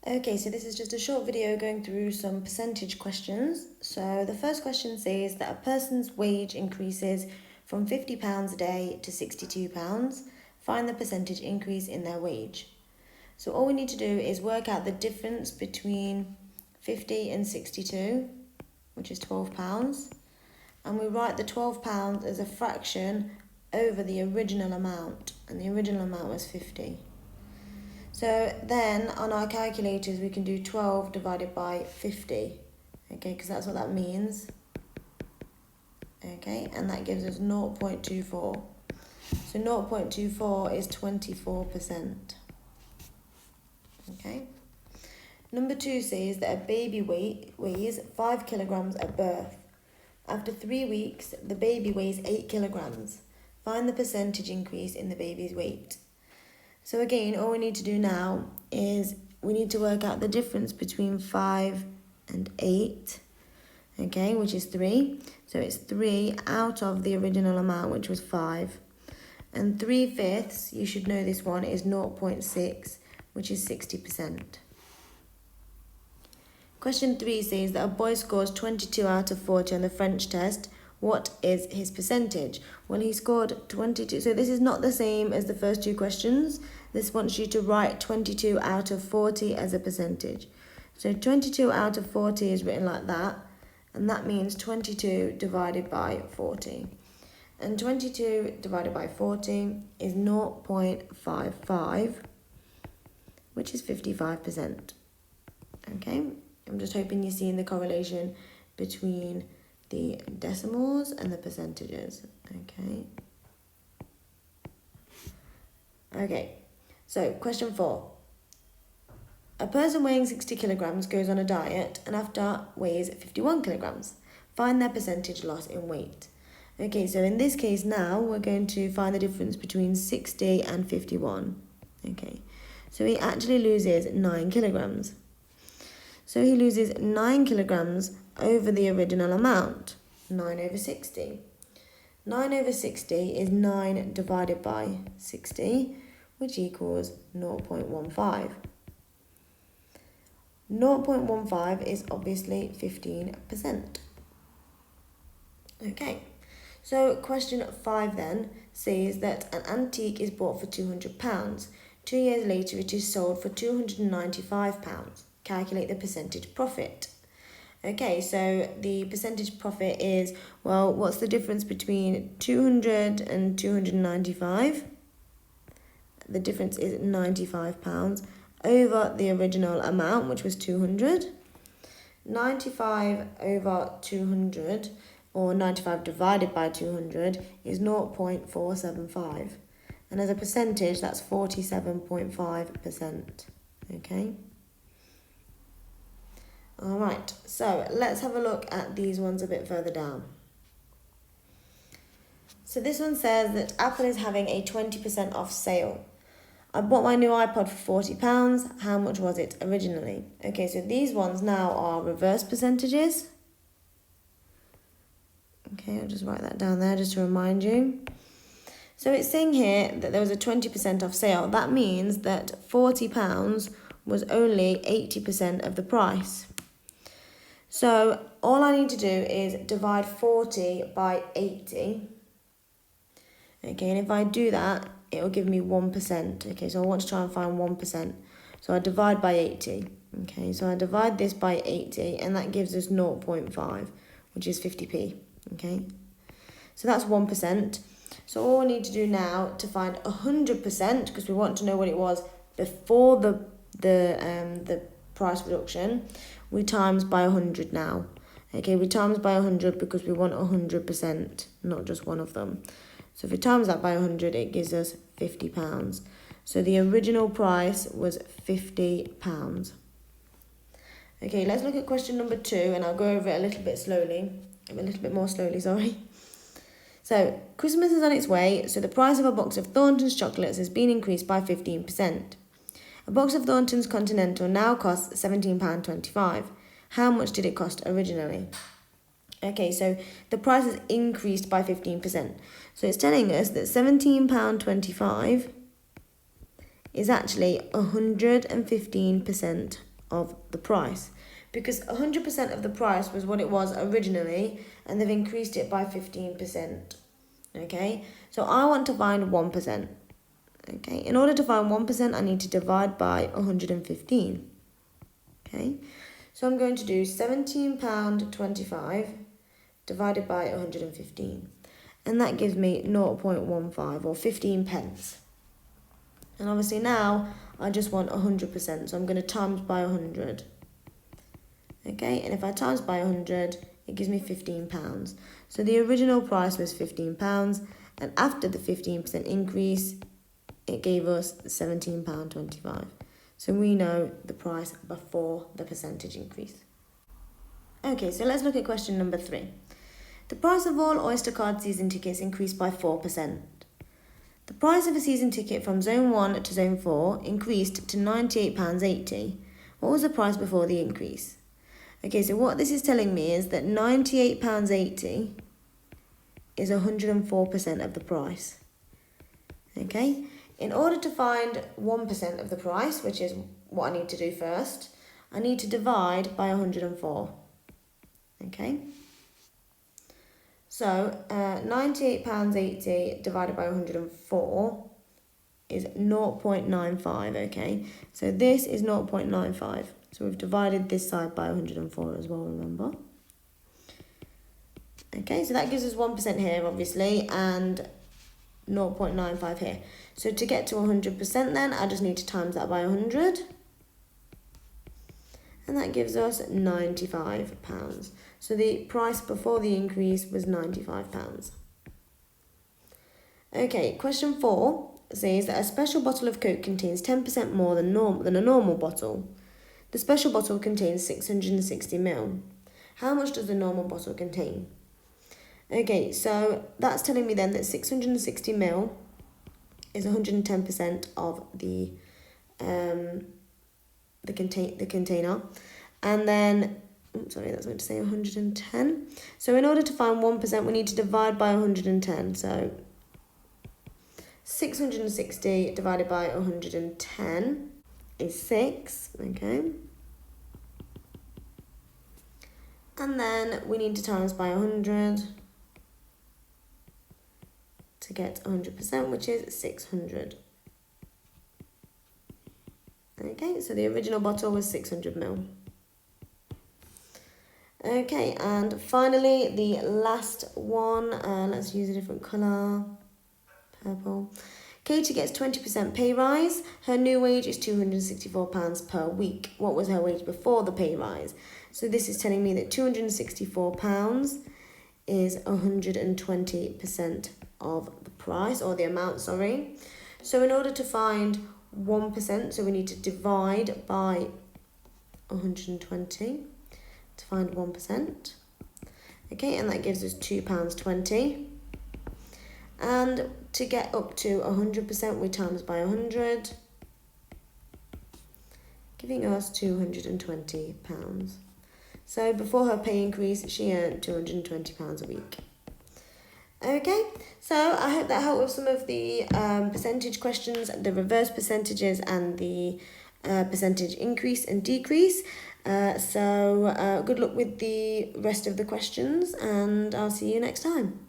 Okay, so this is just a short video going through some percentage questions. So the first question says that a person's wage increases from £50 a day to £62. Find the percentage increase in their wage. So all we need to do is work out the difference between 50 and 62, which is £12. And we write the £12 as a fraction over the original amount. And the original amount was 50. So then on our calculators we can do 12 divided by 50, okay, because that's what that means, okay, and that gives us 0.24. So 0.24 is 24%, okay. Number 2 says that a baby weighs 5 kilograms at birth. After 3 weeks, the baby weighs 8 kilograms. Find the percentage increase in the baby's weight. So again, all we need to do now is we need to work out the difference between 5 and 8, okay, which is 3. So it's 3 out of the original amount, which was 5. And 3/5, you should know this one, is 0.6, which is 60%. Question 3 says that a boy scores 22 out of 40 on the French test. What is his percentage? Well, he scored 22. So this is not the same as the first two questions. This wants you to write 22 out of 40 as a percentage. So 22 out of 40 is written like that. And that means 22 divided by 40. And 22 divided by 40 is 0.55, which is 55%. Okay? I'm just hoping you're seeing the correlation between the decimals and the percentages, okay? Okay, so question 4. A person weighing 60 kilograms goes on a diet and after weighs 51 kilograms. Find their percentage loss in weight. Okay, so in this case now, we're going to find the difference between 60 and 51. Okay, so he actually loses 9 kilograms. So he loses 9 kilograms over the original amount, 9 over 60. 9 over 60 is 9 divided by 60, which equals 0.15. 0.15 is obviously 15%. Okay, so question 5 then says that an antique is bought for £200. 2 years later it is sold for £295. Calculate the percentage profit. Okay, so the percentage profit is, well, what's the difference between 200 and 295? The difference is £95 over the original amount, which was 200. 95 over 200, or 95 divided by 200, is 0.475. And as a percentage, that's 47.5%. Okay? Alright, so let's have a look at these ones a bit further down. So this one says that Apple is having a 20% off sale. I bought my new iPod for £40. How much was it originally? Okay, so these ones now are reverse percentages. Okay, I'll just write that down there just to remind you. So it's saying here that there was a 20% off sale. That means that £40 was only 80% of the price. So all I need to do is divide 40 by 80. Okay, and if I do that, it will give me 1%. Okay, so I want to try and find 1%. So I divide by 80. Okay, so I divide this by 80, and that gives us 0.5, which is 50p. Okay, so that's 1%. So all we need to do now to find 100%, because we want to know what it was before the price reduction, we times by 100 now. Okay, we times by 100 because we want 100%, not just one of them. So if we times that by 100, it gives us £50. So the original price was £50. Okay, let's look at question number 2, and I'll go over it a little bit more slowly, sorry. So, Christmas is on its way, so the price of a box of Thornton's chocolates has been increased by 15%. A box of Thornton's Continental now costs £17.25. How much did it cost originally? Okay, so the price has increased by 15%. So it's telling us that £17.25 is actually 115% of the price, because 100% of the price was what it was originally, and they've increased it by 15%. Okay, so I want to find 1%. Okay, in order to find 1%, I need to divide by 115. Okay, so I'm going to do £17.25 divided by 115. And that gives me 0.15 or 15 pence. And obviously now I just want 100%, so I'm going to times by 100. Okay, and if I times by 100, it gives me £15. So the original price was £15, and after the 15% increase, it gave us £17.25. So we know the price before the percentage increase. Okay, so let's look at question number 3. The price of all Oyster card season tickets increased by 4%. The price of a season ticket from Zone 1 to Zone 4 increased to £98.80. What was the price before the increase? Okay, so what this is telling me is that £98.80 is 104% of the price. Okay, in order to find 1% of the price, which is what I need to do first, I need to divide by 104. Okay, so £98.80 divided by 104 is 0.95, okay? So this is 0.95. So we've divided this side by 104 as well, remember? Okay, so that gives us 1% here, obviously, and 0.95 here. So to get to 100% then, I just need to times that by 100. And that gives us £95. So the price before the increase was £95. Okay, question 4 says that a special bottle of Coke contains 10% more than a normal bottle. The special bottle contains 660 ml. How much does the normal bottle contain? Okay, so that's telling me then that 660 ml is 110% of the container, and then that's going to say 110. So in order to find 1%, we need to divide by 110. So 660 divided by 110 is 6, okay? And then we need to times by 100 to get 100%, which is 600. Okay, so the original bottle was 600 ml. Okay, and finally, the last one, let's use a different colour, purple. Katie gets 20% pay rise. Her new wage is £264 per week. What was her wage before the pay rise? So this is telling me that £264 is 120% of the price, or the amount, sorry. So in order to find 1%, so we need to divide by 120 to find 1%. Okay, and that gives us £2.20. And to get up to 100%, we times by 100, giving us £220. So before her pay increase, she earned £220 a week. Okay, so I hope that helped with some of the percentage questions, the reverse percentages, and the percentage increase and decrease. So good luck with the rest of the questions, and I'll see you next time.